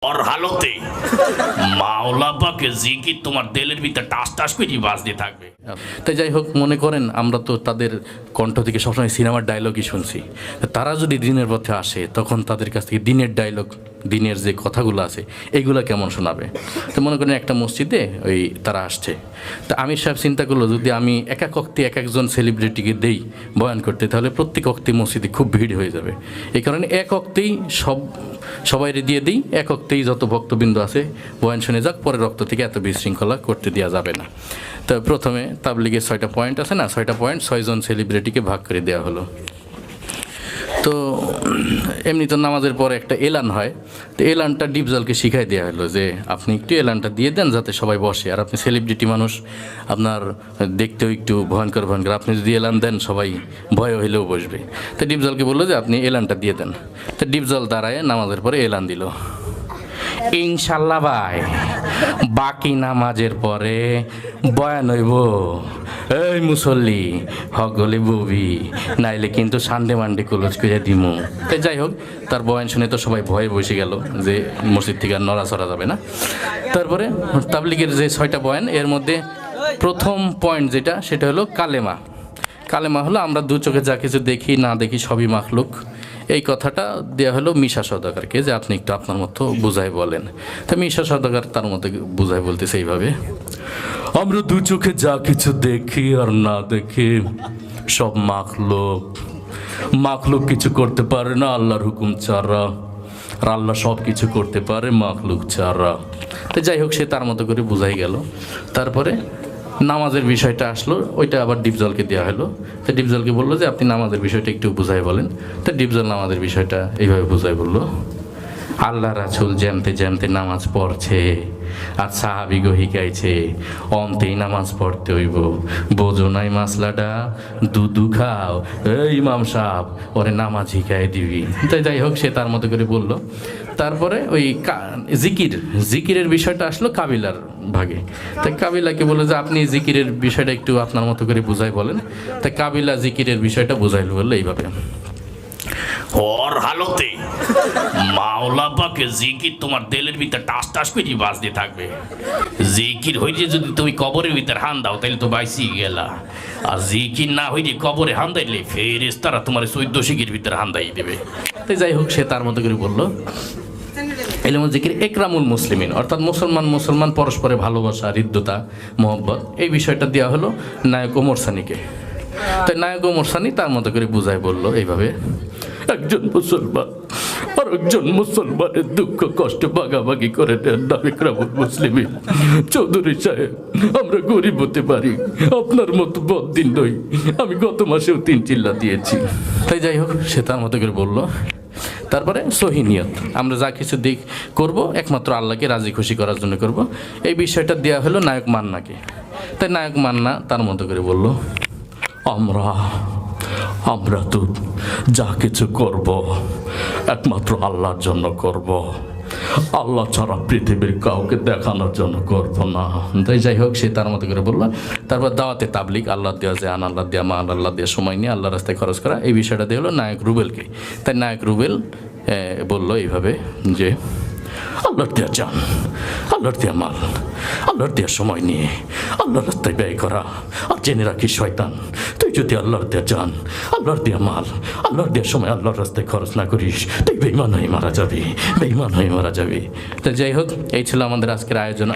और हालते মাওলা পাকে জিকির তোমার দিলের ভিতরে টাস টাস করে বাজতে থাকবে। তাই যাই হোক, মনে করেন আমরা তো তাদের কণ্ঠ থেকে সবসময় সিনেমার ডায়লগই শুনছি। তারা যদি দিনের পথে আসে তখন তাদের কাছ থেকে দিনের ডায়লগ, দিনের যে কথাগুলো আছে এইগুলো কেমন শোনাবে। তো মনে করেন একটা মসজিদে ওই তারা আসছে, তা আমির সাহেব চিন্তা করলো যদি আমি এক এক অক্তে এক একজন সেলিব্রিটিকে দেই বয়ান করতে, তাহলে প্রত্যেক অক্তে মসজিদে খুব ভিড় হয়ে যাবে। এই কারণে এক অক্তেই সবাইরে দিয়ে দিই, এক অক্তেই যত ভক্তবৃন্দ আছে বয়ান শুনে যাক, পরের রক্ত থেকে এত বিশৃঙ্খলা করতে দেওয়া যাবে না। তো প্রথমে তাবলিগের 6টা পয়েন্ট আছে না, 6টা পয়েন্ট 6 জন সেলিব্রিটিকে ভাগ করে দেওয়া হলো। তো এমনি তো নামাজের পরে একটা এলান হয়, তো এলানটা ডিপজলকে শিখাই দেওয়া হলো যে আপনি একটু এলানটা দিয়ে দেন যাতে সবাই বসে, আর আপনি সেলিব্রিটি মানুষ, আপনার দেখতেও একটু ভয়ঙ্কর ভয়ঙ্কর, আপনি যদি এলান দেন সবাই ভয় হইলেও বসবে। তো ডিপজলকে বললো যে আপনি এলানটা দিয়ে দেন। তো ডিপজল দাঁড়ায় নামাজের পরে এলান দিল, ইনশাল্লাহ ভাই বাকি নামাজের পরে বয়ান হইব, এই মুসল্লি হগলে ববি, নাইলে কিন্তু সানডে মানডে কলেজ করে দিমু। তাই যাই হোক, তার বয়ান শুনে তো সবাই ভয়ে বসে গেল যে মসজিদ থেকে আর নড়াচড়া যাবে না। তারপরে তাবলিগের যে 6টা বয়ান, এর মধ্যে প্রথম পয়েন্ট যেটা সেটা হলো কালেমা। কালেমা হলো আমরা দু চোখে যা কিছু দেখি না দেখি সবই মাখলুক। এই কথাটা দেওয়া হলো মিশা সওদাগরকে যে আপনি একটু আপনার মতো বুঝাই বলেন। তো মিশা সওদাগর তার মতো বুঝাই বলতেছে এইভাবে, আমরা দু চোখে যা কিছু দেখি আর না দেখি সব মাখলুক। মাখলুক কিছু করতে পারে না আল্লাহর হুকুম ছাড়া, আর আল্লাহ সব কিছু করতে পারে মাখলুক ছাড়া। তো যাই হোক, সে তার মতো করে বুঝাই গেল। তারপরে নামাজের বিষয়টা আসলো, ওইটা আবার ডিপজলকে দেওয়া হলো। তো ডিপজলকে বললো যে আপনি নামাজের বিষয়টা একটু বুঝাই বলেন। তো ডিপজল নামাজের বিষয়টা এইভাবে বুঝাই বললো, আল্লাহ রাসূল জ্যামতে জ্যামতে নামাজ পড়ছে আর সাহাবিগো হিকাইছে অন্তেই নামাজ পড়তে হইব, বোঝো নাই মাসলাটা, দুধু খাও, এই ইমাম সাহেব ওরে নামাজ হিকাই দিবি। তাই যাই হোক, সে তার মতো করে বলল। তারপরে ওই জিকিরের বিষয়টা আসলো কাবিলার ভাগে। তাই কাবিলাকে বললো যে আপনি জিকিরের বিষয়টা একটু আপনার মতো করে বুঝাই বলেন। তাই কাবিলা জিকিরের বিষয়টা বুঝাইল, বললো এইভাবে, और হালতে মাওলা পাকে জিকির তোমার দিলের ভিতরে টাস টাস করে বাজতে থাকবে। জিকির হইলে যদি তুমি কবরের ভিতরে হান দাও তাহলে তো বাইসি গেলা, আর জিকির না হইলে কবরে হান দাইলে ফেরেশতারা তোমার 14 শিকির ভিতরে হান দাই দেবে। তাই যাই হোক, সে তার মতো করে বললো এলমুল জিকির একরামুল মুসলিমিন, অর্থাৎ মুসলমান পরস্পরে ভালোবাসা, হৃদ্যতা, মোহব্বত, এই বিষয়টা দেওয়া হলো নায়ক ওমর সানিকে। তাই নায়ক ওমর সানি তার মতো করে বুঝাই বললো এইভাবে, একজন মুসলমান আর একজন মুসলমানের দুঃখ কষ্ট ভাগাভাগি করে দেন না একরামুল মুসলিমিন। চৌধুরী সাহেব, আমরা গরিব হতে পারি, আপনার মতো বদ্দিন নই, আমি গত মাসেও 3 চিল্লা দিয়েছি। তাই যাই হোক, সে তার মতো করে বললো। তারপরে সহি নিয়ত, আমরা যা কিছু করব একমাত্র আল্লাহকে রাজি খুশি করার জন্য করব, এই বিষয়টা দেওয়া হলো নায়ক মান্নাকে। তাই নায়ক মান্না তার মতো করে বলল, আমরা তো যা কিছু করব একমাত্র আল্লাহর জন্য করব, আল্লাহ ছাড়া পৃথিবীর কাউকে দেখানোর জন্য করব না। তাই যাই হোক, সে তার মতো করে বললো। তারপর দাওয়াতে তাবলিগ, আল্লাহ দেওয়া জান, আল্লাহ দেওয়া মা, আল্লাহ দেওয়া সময় নিয়ে আল্লাহ রাস্তায় খরচ করা, এই বিষয়টা দিয়ে হলো নায়ক রুবেলকে। তাই নায়ক রুবেল বলল এইভাবে যে আল্লাহর দেওয়া জান, আল্লাহর দেওয়া মাল, আল্লাহর দেওয়া সময় নিয়ে আল্লাহর রাস্তায় ব্যয় করা, আর জেনে রাখি শয়তান, তুই যদি আল্লাহর দেওয়া জান, আল্লাহর দেওয়া মাল, আল্লাহর দেওয়ার সময় আল্লাহর রাস্তায় খরচ না করিস, তুই বেঈমান হয়ে মারা যাবি, বেঈমান হয়ে মারা যাবি। তো যাই হোক, এই ছিল আমাদের আজকের আয়োজন।